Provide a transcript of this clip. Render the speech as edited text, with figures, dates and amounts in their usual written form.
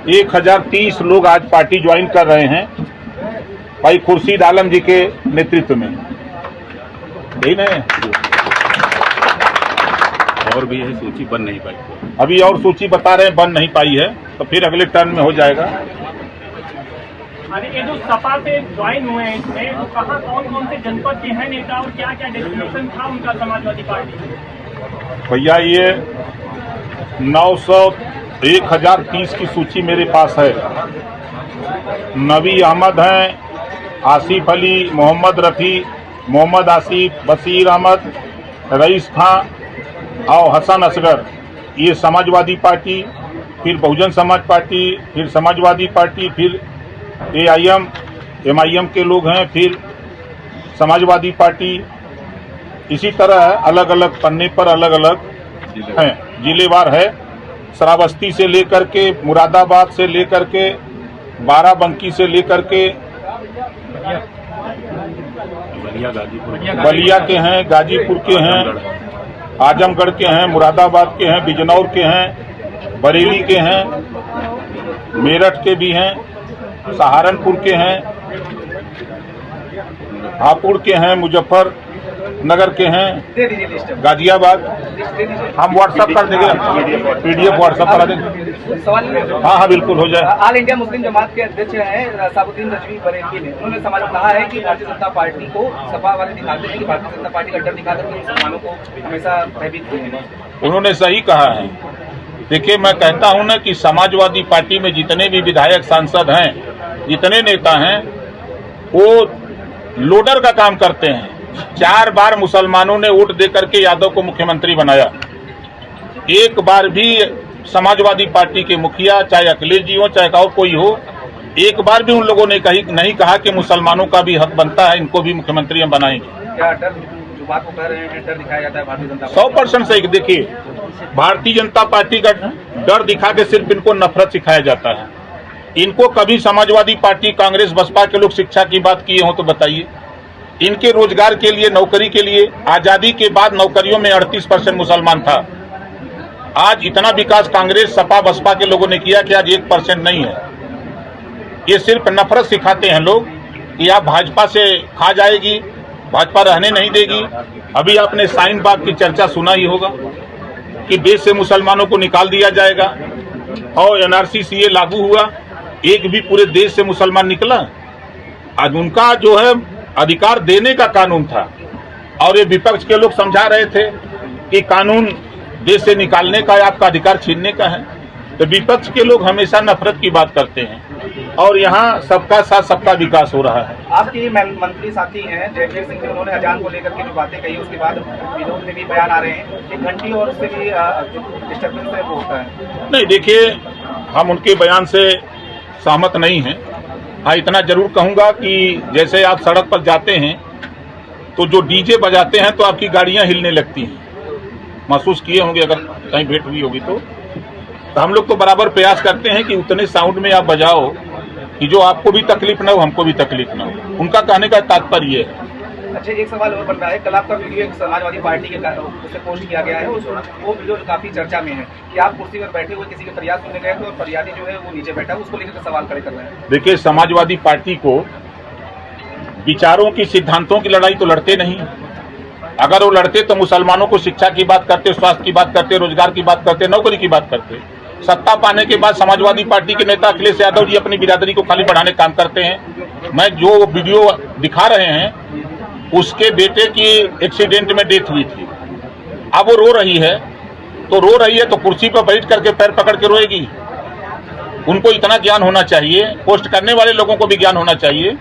1030 लोग आज party join कर रहे हैं भाई खुर्शीद आलम जी के नेतृत्व में। यही नहीं और भी यही सूची बन नहीं पाई, अभी और सूची बता रहे हैं बन नहीं पाई है, तो फिर अगले टर्न में हो जाएगा। अरे ये जो सपा से ज्वाइन हुए हैं इसमें, तो कहाँ कौन कौन से जनपद के हैं नेता और क्या क्या डेस्टिनेशन था उनका समाजवादी पार्टी? भैया ये 1030 की सूची मेरे पास है। नबी अहमद हैं, आसिफ अली, मोहम्मद रफ़ी, मोहम्मद आसिफ, बशीर अहमद, रईस खां और हसन असगर, ये समाजवादी पार्टी, फिर बहुजन समाज पार्टी, फिर समाजवादी पार्टी, फिर AIM MIM के लोग हैं, फिर समाजवादी पार्टी। इसी तरह अलग अलग पन्ने पर अलग अलग हैं, जिलेवार है। श्रावस्ती से लेकर के मुरादाबाद से लेकर के बाराबंकी से लेकर के बलिया के हैं, गाजीपुर के हैं, आजमगढ़ के हैं, मुरादाबाद के हैं, बिजनौर के हैं, बरेली के हैं, मेरठ के भी हैं, सहारनपुर के हैं, हापुड़ के हैं, मुजफ्फरनगर के हैं, गाजियाबाद। हम व्हाट्सएप कर देंगे, PDF व्हाट्सएप करा देंगे। सवाल हाँ बिल्कुल हो जाए। ऑल इंडिया मुस्लिम जमात के अध्यक्ष हैं साबुद्दीन रजवी बरेलवी ने, उन्होंने समाज कहा है कि भारतीय जनता पार्टी को सपा वाले दिखाते हैं कि भारतीय जनता पार्टी का डर दिखाकर के मुसलमानों को हमेशा भयभीत किए हैं। उन्होंने सही कहा है। देखिए, मैं कहता हूं ना कि समाजवादी पार्टी में जितने भी विधायक सांसद हैं, जितने नेता हैं, वो लोडर का काम करते हैं। 4 बार मुसलमानों ने वोट देकर के यादव को मुख्यमंत्री बनाया। एक बार भी समाजवादी पार्टी के मुखिया, चाहे अखिलेश जी हो चाहे और कोई हो, एक बार भी उन लोगों ने नहीं कहा कि मुसलमानों का भी हक बनता है, इनको भी मुख्यमंत्री हम बनाएंगे। क्या डर जो बात को कह रहे हैं, डर दिखाया जाता है भारतीय जनता 100% सही। देखिए, भारतीय जनता पार्टी का डर दिखा के सिर्फ इनको नफरत सिखाया जाता है। इनको कभी समाजवादी पार्टी, कांग्रेस, बसपा के लोग शिक्षा की बात किए हो तो बताइए। इनके रोजगार के लिए, नौकरी के लिए, आजादी के बाद नौकरियों में 38% मुसलमान था। आज इतना विकास कांग्रेस, सपा, बसपा के लोगों ने किया कि आज 1% नहीं है। ये सिर्फ नफरत सिखाते हैं लोग कि आप भाजपा से खा जाएगी, भाजपा रहने नहीं देगी। अभी आपने शाहीन बाग की चर्चा सुना ही होगा कि देश से मुसलमानों को निकाल दिया जाएगा, और NRC CA लागू हुआ, एक भी पूरे देश से मुसलमान निकला। आज उनका जो है अधिकार देने का कानून था, और ये विपक्ष के लोग समझा रहे थे कि कानून देश से निकालने का है, आपका अधिकार छीनने का है। तो विपक्ष के लोग हमेशा नफरत की बात करते हैं, और यहाँ सबका साथ सबका विकास हो रहा है। आपके मंत्री साथी हैं जयवीर सिंह, उन्होंने अजान को लेकर के जो बातें कही, उसके बाद विरोध में भी बयान आ रहे हैं कि घंटी और उससे भी डिस्टर्बेंस होता है। नहीं, देखिए, हम उनके बयान से सहमत नहीं हैं। हाँ, इतना जरूर कहूँगा कि जैसे आप सड़क पर जाते हैं तो जो DJ बजाते हैं तो आपकी गाड़ियाँ हिलने लगती हैं, महसूस किए होंगे अगर कहीं भेंट हुई होगी तो हम लोग तो बराबर प्रयास करते हैं कि उतने साउंड में आप बजाओ कि जो आपको भी तकलीफ ना हो, हमको भी तकलीफ ना हो। उनका कहने का तात्पर्य है। अच्छा, एक सवाल और बन रहा है, कल आपका वीडियो एक समाजवादी पार्टी के उससे पोस्ट किया गया है, वो वीडियो काफी चर्चा में है कि आप कुर्सी पर बैठे हुए किसी के फरियाद सुनने गए थे और फरियादी जो है वो नीचे बैठा है, उसको लेकर सवाल खड़े कर रहे हैं। देखिए, समाजवादी पार्टी को विचारों की, सिद्धांतों की लड़ाई तो लड़ते नहीं। अगर वो लड़ते तो मुसलमानों को शिक्षा की बात करते, स्वास्थ्य की बात करते, रोजगार की बात करते, नौकरी की बात करते। सत्ता पाने के बाद समाजवादी पार्टी के नेता अखिलेश यादव जी अपनी बिरादरी को खाली बढ़ाने का काम करते हैं। मैं जो वीडियो दिखा रहे हैं, उसके बेटे की एक्सीडेंट में डेथ हुई थी। अब वो रो रही है तो कुर्सी पर बैठ करके पैर पकड़ के रोएगी। उनको इतना ज्ञान होना चाहिए, पोस्ट करने वाले लोगों को भी ज्ञान होना चाहिए